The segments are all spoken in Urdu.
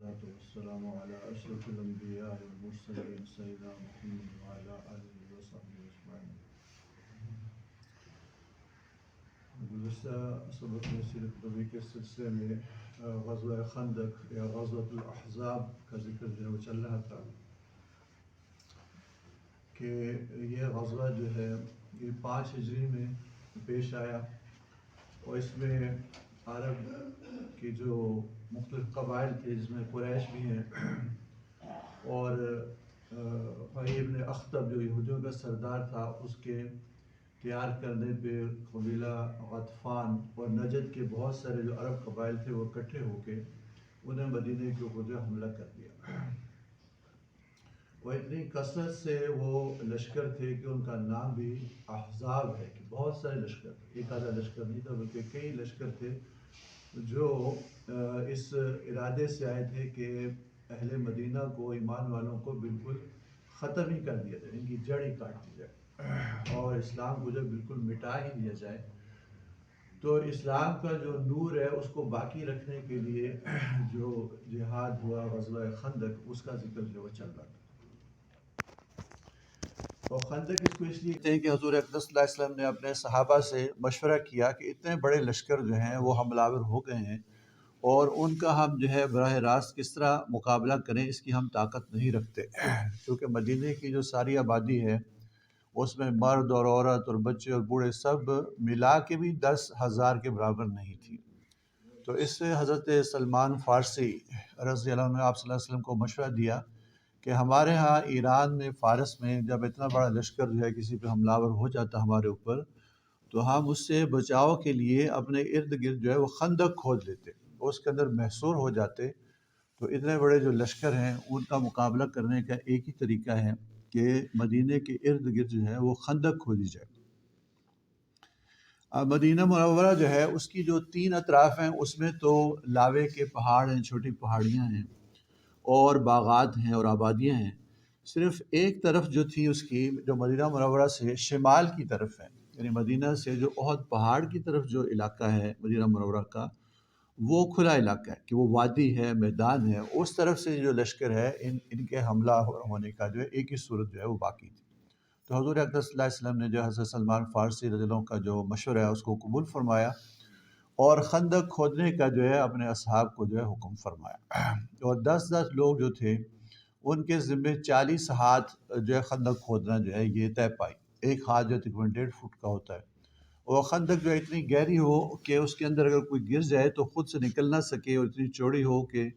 والسلام على أشرف الأنبياء والمرسلين سيدنا محمد وعلى آله وصحبه أجمعين۔ گزشتہ سبق میں سیرت نبی کے سلسلے میں غزوہ خندق یا غزوۃ الاحزاب کا ذکر جو ہے وہ چل رہا تھا کہ یہ غزوہ جو ہے یہ 5 ہجری میں پیش آیا، اور اس میں عرب کی جو مختلف قبائل تھے جس میں قریش بھی ہیں، اور حیی ابن اخطب جو یہودیوں کا سردار تھا اس کے تیار کرنے پہ قبیلہ غطفان اور نجد کے بہت سارے جو عرب قبائل تھے وہ اکٹھے ہو کے انہیں مدینے کے اوپر جو حملہ کر دیا، اور اتنی کثرت سے وہ لشکر تھے کہ ان کا نام بھی احزاب ہے، کہ بہت سارے لشکر تھے، ایک آدھا لشکر نہیں تھا بلکہ کئی لشکر تھے جو اس ارادے سے آئے تھے کہ اہل مدینہ کو، ایمان والوں کو بالکل ختم ہی کر دیا جائے، ان کی جڑ ہی کاٹ دی جائے اور اسلام کو جو بالکل مٹا ہی دیا جائے۔ تو اسلام کا جو نور ہے اس کو باقی رکھنے کے لیے جو جہاد ہوا غزوہ خندق، اس کا ذکر جو چل رہا تھا۔ اور خندق اس کو اس لیے کہتے ہیں کہ حضور اقدس صلی اللہ علیہ وسلم نے اپنے صحابہ سے مشورہ کیا کہ اتنے بڑے لشکر جو ہیں وہ حملہ آور ہو گئے ہیں، اور ان کا ہم جو ہے براہ راست کس طرح مقابلہ کریں، اس کی ہم طاقت نہیں رکھتے، کیونکہ مدینے کی جو ساری آبادی ہے اس میں مرد اور عورت اور بچے اور بوڑھے سب ملا کے بھی 10,000 کے برابر نہیں تھی۔ تو اس سے حضرت سلمان فارسی رضی اللہ عنہ نے آپ صلی اللہ علیہ وسلم کو مشورہ دیا کہ ہمارے ہاں ایران میں، فارس میں جب اتنا بڑا لشکر جو ہے کسی پہ حملہ آور ہو جاتا ہمارے اوپر، تو ہم اس سے بچاؤ کے لیے اپنے ارد گرد جو ہے وہ خندق کھود لیتے، اس کے اندر محصور ہو جاتے۔ تو اتنے بڑے جو لشکر ہیں ان کا مقابلہ کرنے کا ایک ہی طریقہ ہے کہ مدینے کے ارد گرد جو ہے وہ خندق کھودی جائے۔ اب مدینہ منورہ جو ہے اس کی جو 3 اطراف ہیں اس میں تو لاوے کے پہاڑ ہیں، چھوٹی پہاڑیاں ہیں اور باغات ہیں اور آبادیاں ہیں۔ صرف ایک طرف جو تھی اس کی، جو مدینہ منورہ سے شمال کی طرف ہے، یعنی مدینہ سے جو احد پہاڑ کی طرف جو علاقہ ہے مدینہ منورہ کا، وہ کھلا علاقہ ہے کہ وہ وادی ہے، میدان ہے، اس طرف سے جو لشکر ہے ان کے حملہ ہونے کا جو ہے ایک ہی صورت جو ہے وہ باقی تھی۔ تو حضور اقدس صلی اللہ علیہ وسلم نے جو حضرت سلمان فارسی رضی اللہ عنہ کا جو مشورہ ہے اس کو قبول فرمایا، اور خندق کھودنے کا جو ہے اپنے اصحاب کو جو ہے حکم فرمایا، اور 10 لوگ جو تھے ان کے ذمے 40 ہاتھ جو ہے خندق کھودنا جو ہے یہ طے پائی۔ ایک ہاتھ جو تقریباً 1.5 فٹ کا ہوتا ہے، اور خندق جو ہے اتنی گہری ہو کہ اس کے اندر اگر کوئی گر جائے تو خود سے نکل نہ سکے، اور اتنی چوڑی ہو کہ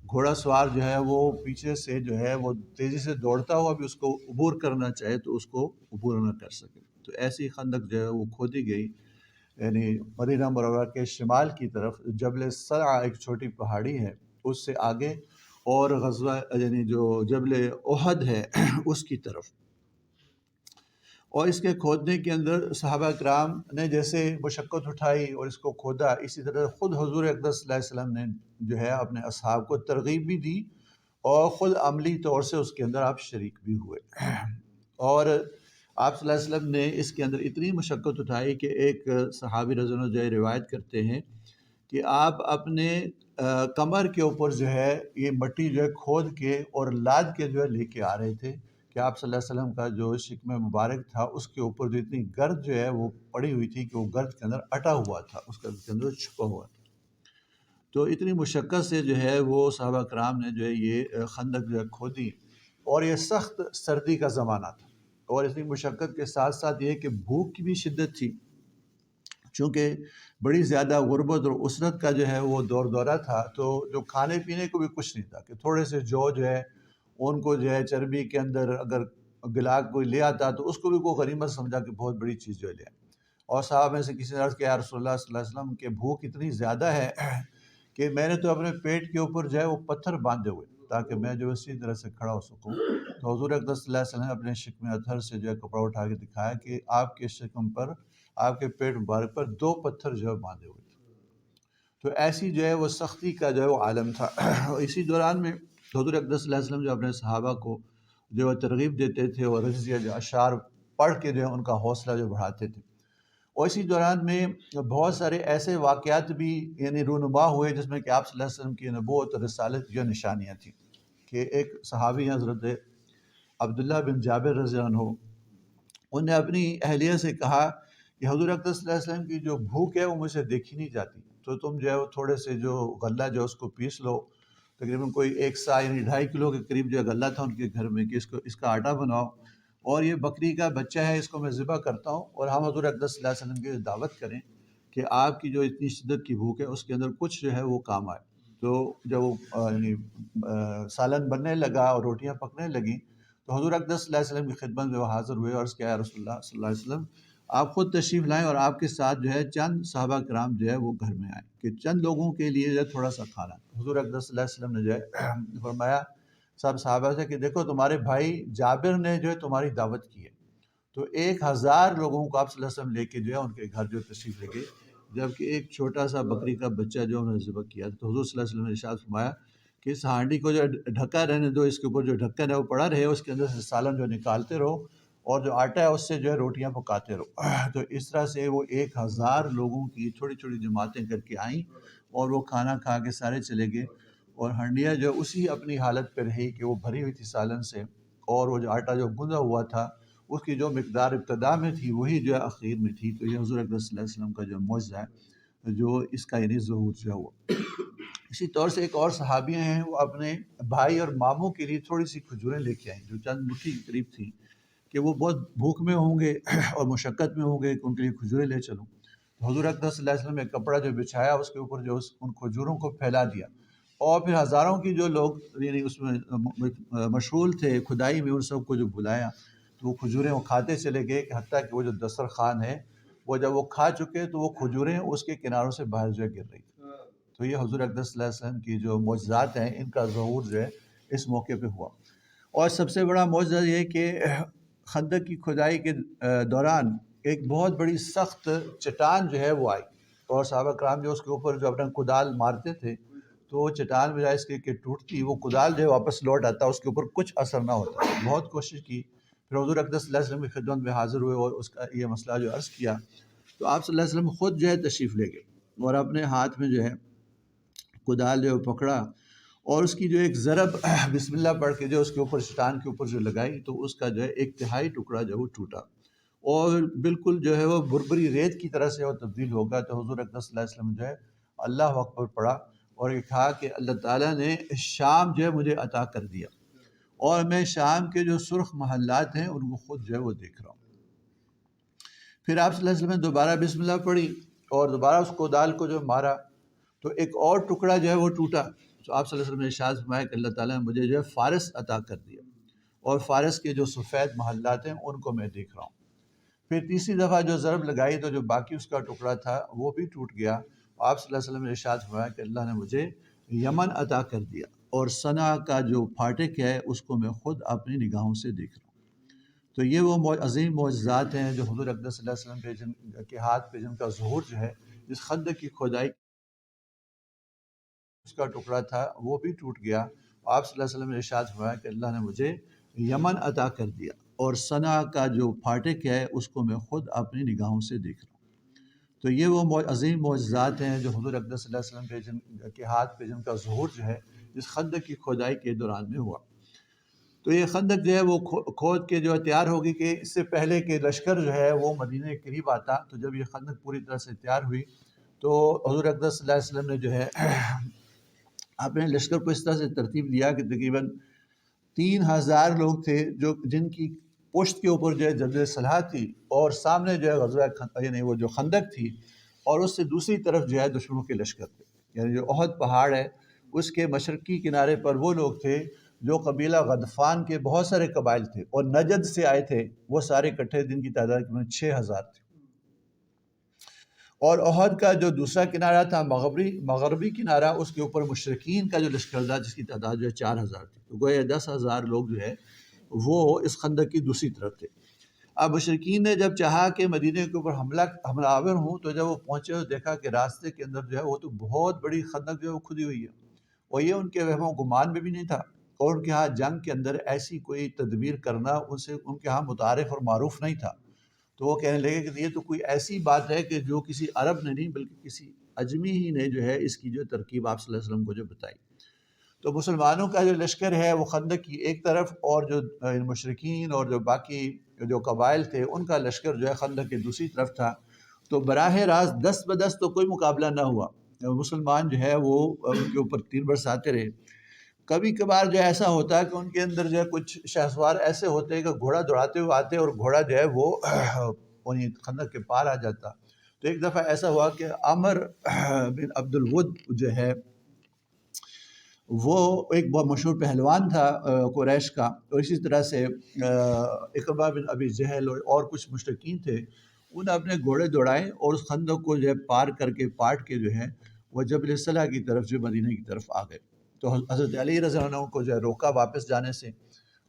گھوڑا سوار جو ہے وہ پیچھے سے جو ہے وہ تیزی سے دوڑتا ہوا بھی اس کو عبور کرنا چاہے تو اس کو عبور نہ کر سکے۔ تو ایسی خندق جو ہے وہ کھودی گئی، یعنی مدینہ منورہ کے شمال کی طرف جبل صرع ایک چھوٹی پہاڑی ہے اس سے آگے، اور غزوہ یعنی جو جبل احد ہے اس کی طرف۔ اور اس کے کھودنے کے اندر صحابہ کرام نے جیسے مشقت اٹھائی اور اس کو کھودا، اسی طرح خود حضور اقدس صلی اللہ علیہ وسلم نے جو ہے اپنے اصحاب کو ترغیب بھی دی، اور خود عملی طور سے اس کے اندر آپ شریک بھی ہوئے۔ اور آپ صلی اللہ علیہ وسلم نے اس کے اندر اتنی مشقت اٹھائی کہ ایک صحابی رضی اللہ عنہ جو ہے روایت کرتے ہیں کہ آپ اپنے کمر کے اوپر جو ہے یہ مٹی جو ہے کھود کے اور لاد کے جو ہے لے کے آ رہے تھے، کہ آپ صلی اللہ علیہ وسلم کا جو شکم مبارک تھا اس کے اوپر جو اتنی گرد جو ہے وہ پڑی ہوئی تھی کہ وہ گرد کے اندر اٹا ہوا تھا، اس کے اندر چھپا ہوا تھا۔ تو اتنی مشقت سے جو ہے وہ صحابہ کرام نے جو ہے یہ خندق جو ہے کھودی، اور یہ سخت سردی کا زمانہ تھا، اور اتنی مشقت کے ساتھ ساتھ یہ کہ بھوک کی بھی شدت تھی، چونکہ بڑی زیادہ غربت اور اسرت کا جو ہے وہ دورہ تھا، تو جو کھانے پینے کو بھی کچھ نہیں تھا، کہ تھوڑے سے جو ہے ان کو جو ہے چربی کے اندر اگر گلا کوئی لے آتا تو اس کو بھی کوئی غنیمت سمجھا کہ بہت بڑی چیز جو ہے لے آئے۔ اور صحابہ میں سے کسی نے عرض کیا، یا رسول اللہ صلی اللہ علیہ وسلم کہ بھوک اتنی زیادہ ہے کہ میں نے تو اپنے پیٹ کے اوپر جو ہے وہ پتھر باندھے ہوئے تاکہ میں جو اسی طرح سے کھڑا ہو سکوں۔ تو حضور اقدس صلی اللہ علیہ وسلم نے اپنے شکم اطہر سے جو ہے کپڑا اٹھا کے دکھایا کہ آپ کے شکم پر، آپ کے پیٹ مبارک پر 2 پتھر جو ہے باندھے ہوئے تھے۔ تو ایسی جو ہے وہ سختی کا جو ہے وہ عالم تھا۔ اسی دوران میں حضور اقدس صلی اللہ علیہ وسلم جو اپنے صحابہ کو جو ترغیب دیتے تھے اور رضیہ جو اشعار پڑھ کے جو ہے ان کا حوصلہ جو بڑھاتے تھے، اور اسی دوران میں بہت سارے ایسے واقعات بھی یعنی رونما ہوئے جس میں کہ آپ صلی اللہ علیہ وسلم کی نبوت اور رسالت کی جو نشانیاں تھیں، کہ ایک صحابی ہیں حضرت عبداللہ بن جابر رضی اللہ عنہ، انہوں نے اپنی اہلیہ سے کہا کہ حضور اقدس صلی اللہ علیہ وسلم کی جو بھوک ہے وہ مجھ سے دیکھی نہیں جاتی، تو تم جو ہے وہ تھوڑے سے جو غلہ جو ہے اس کو پیس لو، تقریباً کوئی 1 سا یعنی 2.5 کلو کے قریب جو ہے غلہ تھا ان کے گھر میں، کہ اس کا آٹا بناؤ، اور یہ بکری کا بچہ ہے اس کو میں ذبح کرتا ہوں، اور ہم حضور اقدس صلی اللہ علیہ وسلم کی دعوت کریں کہ آپ کی جو اتنی شدت کی بھوک ہے اس کے اندر کچھ جو ہے وہ کام آئے۔ تو جب وہ یعنی سالن بننے لگا اور روٹیاں پکنے لگیں تو حضور اقدس صلی اللہ علیہ وسلم کی خدمت میں وہ حاضر ہوئے اور عرض کیا، یا رسول اللہ صلی اللہ علیہ وسلم آپ خود تشریف لائیں اور آپ کے ساتھ جو ہے چند صحابہ کرام جو ہے وہ گھر میں آئیں کہ چند لوگوں کے لیے جو ہے تھوڑا سا کھانا۔ حضور اقدس صلی اللہ علیہ وسلم نے جو ہے فرمایا سب صحابہ سے کہ دیکھو تمہارے بھائی جابر نے جو ہے تمہاری دعوت کی ہے، تو 1000 لوگوں کو آپ صلی اللہ علیہ وسلم لے کے جو ہے ان کے گھر جو تشریف لے گئے، جبکہ ایک چھوٹا سا بکری کا بچہ جو انہوں نے ذبح کیا، تو حضور صلی اللہ علیہ وسلم نے ارشاد فرمایا کہ اس ہانڈی کو جو ڈھکا رہنے دو، اس کے اوپر جو ڈھکن ہے وہ پڑا رہے، اس کے اندر سے سالن جو نکالتے رہو اور جو آٹا ہے اس سے جو ہے روٹیاں پکاتے رہو۔ تو اس طرح سے وہ 1000 لوگوں کی چھوٹی چھوٹی جماعتیں کر کے آئیں اور وہ کھانا کھا کے سارے چلے گئے، اور ہنڈیاں جو اسی اپنی حالت پہ رہی کہ وہ بھری ہوئی تھی سالن سے، اور وہ جو آٹا جو گوندھا ہوا تھا اس کی جو مقدار ابتدا میں تھی وہی جو ہے اخیر میں تھی۔ تو یہ حضور اکرم صلی اللہ علیہ وسلم کا جو معجزہ ہے جو اس کا یعنی ظہور جو ہے وہ۔ اسی طور سے ایک اور صحابیاں ہیں، وہ اپنے بھائی اور ماموں کے لیے تھوڑی سی کھجوریں لے کے آئیں جو چند مٹھی کے قریب تھیں، کہ وہ بہت بھوک میں ہوں گے اور مشقت میں ہوں گے کہ ان کے لیے کھجوریں لے چلوں۔ تو حضور اکرم صلی اللہ علیہ وسلم نے کپڑا جو بچھایا اس کے اوپر جو ان کھجوروں کو پھیلا دیا، اور پھر ہزاروں کی جو لوگ یعنی اس میں مشغول تھے کھدائی میں، ان سب کو جو بلایا تو وہ کھجوریں وہ کھاتے چلے گئے، کہ حتیٰ کہ وہ جو دسترخوان ہے وہ جب وہ کھا چکے تو وہ کھجوریں اس کے کناروں سے باہر جو ہے گر رہی تھی۔ تو یہ حضور اقدس صلی اللہ علیہ وسلم کی جو معجزات ہیں ان کا ظہور جو ہے اس موقع پہ ہوا۔ اور سب سے بڑا معجزہ یہ کہ خندق کی کھدائی کے دوران ایک بہت بڑی سخت چٹان جو ہے وہ آئی، اور صحابہ کرام جو اس کے اوپر جو اپنا کدال مارتے تھے تو وہ چٹان بجائے اس کے کہ ٹوٹتی، وہ کدال جو ہے واپس لوٹ آتا، اس کے اوپر کچھ اثر نہ ہوتا۔ بہت کوشش کی، پھر حضور اقدس صلی اللہ علیہ وسلم کی خدمت میں حاضر ہوئے اور اس کا یہ مسئلہ جو عرض کیا، تو آپ صلی اللہ علیہ وسلم خود جو ہے تشریف لے گئے اور اپنے ہاتھ میں جو ہے کدال جو پکڑا، اور اس کی جو ایک ضرب بسم اللہ پڑھ کے جو اس کے اوپر چٹان کے اوپر جو لگائی تو اس کا جو ہے 1/3 ٹکڑا جو وہ ٹوٹا، اور بالکل جو ہے وہ بربری ریت کی طرح سے وہ تبدیل ہوگا۔ تو حضور اکرم صلی اللہ علیہ وسلم جو ہے اللہ اکبر پڑھا اور یہ کہا کہ اللہ تعالیٰ نے شام جو ہے مجھے عطا کر دیا، اور میں شام کے جو سرخ محلات ہیں ان کو خود جو ہے وہ دیکھ رہا ہوں۔ پھر آپ صلی اللہ علیہ وسلم نے دوبارہ بسم اللہ پڑھی اور دوبارہ اس کدال کو جو مارا تو ایک اور ٹکڑا جو ہے وہ ٹوٹا۔ تو آپ صلی اللہ علیہ وسلم نے ارشاد فرمایا کہ اللہ تعالیٰ نے مجھے جو ہے فارس عطا کر دیا، اور فارس کے جو سفید محلات ہیں ان کو میں دیکھ رہا ہوں۔ پھر تیسری دفعہ جو ضرب لگائی تو جو باقی اس کا ٹکڑا تھا وہ بھی ٹوٹ گیا۔ آپ صلی اللہ علیہ وسلم نے ارشاد فرمایا کہ اللہ نے مجھے یمن عطا کر دیا، اور صنعا کا جو پھاٹک ہے اس کو میں خود اپنی نگاہوں سے دیکھ رہا ہوں۔ تو یہ وہ عظیم معجزات ہیں جو حضور اقدس صلی اللہ علیہ وسلم پہ جن کے ہاتھ پہ جن کا ظہور جو ہے، جس خندق کی کھدائی اس کا ٹکڑا تھا وہ بھی ٹوٹ گیا۔ آپ صلی اللہ علیہ وسلم نے ارشاد فرمایا کہ اللہ نے مجھے یمن عطا کر دیا، اور صنعا کا جو پھاٹک ہے اس کو میں خود اپنی نگاہوں سے دیکھ رہا ہوں۔ تو یہ وہ عظیم معجزات ہیں جو حضور اقدس صلی اللہ علیہ وسلم پہ جن کے ہاتھ پہ جن کا ظہور جو ہے، جس خندق کی کھدائی کے دوران میں ہوا۔ تو یہ خندق جو ہے وہ کھود کے جو ہے تیار ہوگی، کہ اس سے پہلے کہ لشکر جو ہے وہ مدینہ کے قریب آتا، تو جب یہ خندق پوری طرح سے تیار ہوئی تو حضور اقدس صلی اللہ علیہ وسلم نے جو ہے اپنے لشکر کو اس طرح سے ترتیب دیا کہ تقریباً 3000 لوگ تھے جو جن کی پشت کے اوپر جو ہے جبل صلح تھی، اور سامنے جو ہے غزوہ یعنی وہ جو خندق تھی، اور اس سے دوسری طرف جو ہے دشمنوں کے لشکر تھے، یعنی جو احد پہاڑ ہے اس کے مشرقی کنارے پر وہ لوگ تھے جو قبیلہ غطفان کے بہت سارے قبائل تھے اور نجد سے آئے تھے، وہ سارے اکٹھے جن کی تعداد 6000 تھی۔ اور احد کا جو دوسرا کنارہ تھا مغربی کنارہ، اس کے اوپر مشرکین کا جو لشکر تھا جس کی تعداد جو ہے 4000 تھی، تو گویا 10,000 لوگ جو ہے وہ اس خندق کی دوسری طرف تھے۔ اب مشرکین نے جب چاہا کہ مدینے کے اوپر حملہ آور ہوں، تو جب وہ پہنچے اور دیکھا کہ راستے کے اندر جو ہے وہ تو بہت بڑی خندق جو ہے وہ کھدی ہوئی ہے، اور یہ ان کے وہم و گمان میں بھی نہیں تھا، اور ان کے ہاں جنگ کے اندر ایسی کوئی تدبیر کرنا ان کے ہاں متعارف اور معروف نہیں تھا۔ تو وہ کہنے لگے کہ یہ تو کوئی ایسی بات ہے کہ جو کسی عرب نے نہیں بلکہ کسی اجمی ہی نے جو ہے اس کی جو ترکیب آپ صلی اللہ علیہ وسلم کو جو بتائی۔ تو مسلمانوں کا جو لشکر ہے وہ خندق کی ایک طرف، اور جو مشرکین اور جو باقی جو قبائل تھے ان کا لشکر جو ہے خندق کی دوسری طرف تھا۔ تو براہ راست دست بدست تو کوئی مقابلہ نہ ہوا، مسلمان جو ہے وہ ان کے اوپر تیر برساتے رہے۔ کبھی کبھار جو ایسا ہوتا ہے کہ ان کے اندر جو ہے کچھ شہسوار ایسے ہوتے ہیں کہ گھوڑا دوڑاتے ہوئے آتے اور گھوڑا جو ہے وہ انہیں خندق کے پار آ جاتا۔ تو ایک دفعہ ایسا ہوا کہ عامر بن عبد الود جو ہے وہ ایک بہت مشہور پہلوان تھا قریش کا، اور اسی طرح سے اقبا بن ابی جہل اور کچھ مشرکین تھے، انہوں نے اپنے گھوڑے دوڑائے اور اس خندق کو جو ہے پار کر کے پاٹ کے جو ہے وہ جبل صلح کی طرف جو مدینہ کی طرف آ گئے۔ تو حضرت علی رضی اللہ عنہ کو جو ہے روکا واپس جانے سے،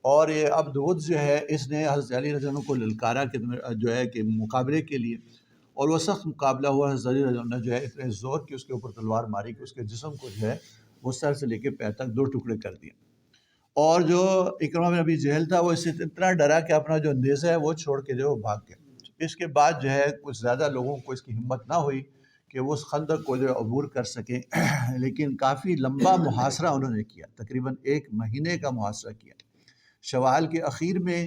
اور یہ عبد ود جو ہے اس نے حضرت علی رضی اللہ عنہ کو للکارا کہ جو ہے کہ مقابلے کے لیے، اور وہ سخت مقابلہ ہوا۔ حضرت علی رضی اللہ عنہ جو ہے اتنے زور کی اس کے اوپر تلوار ماری کہ اس کے جسم کو جو ہے وہ سر سے لے کے پیر تک 2 ٹکڑے کر دیے۔ اور جو اکرمہ بن ابی جہل تھا وہ اس سے اتنا ڈرا کہ اپنا جو نیزہ ہے وہ چھوڑ کے جو وہ بھاگ گیا۔ اس کے بعد جو ہے کچھ زیادہ لوگوں کو اس کی ہمت نہ ہوئی کہ وہ اس خندق کو جو ہے عبور کر سکیں، لیکن کافی لمبا محاصرہ انہوں نے کیا، تقریباً 1 مہینے کا محاصرہ کیا۔ شوال کے اخیر میں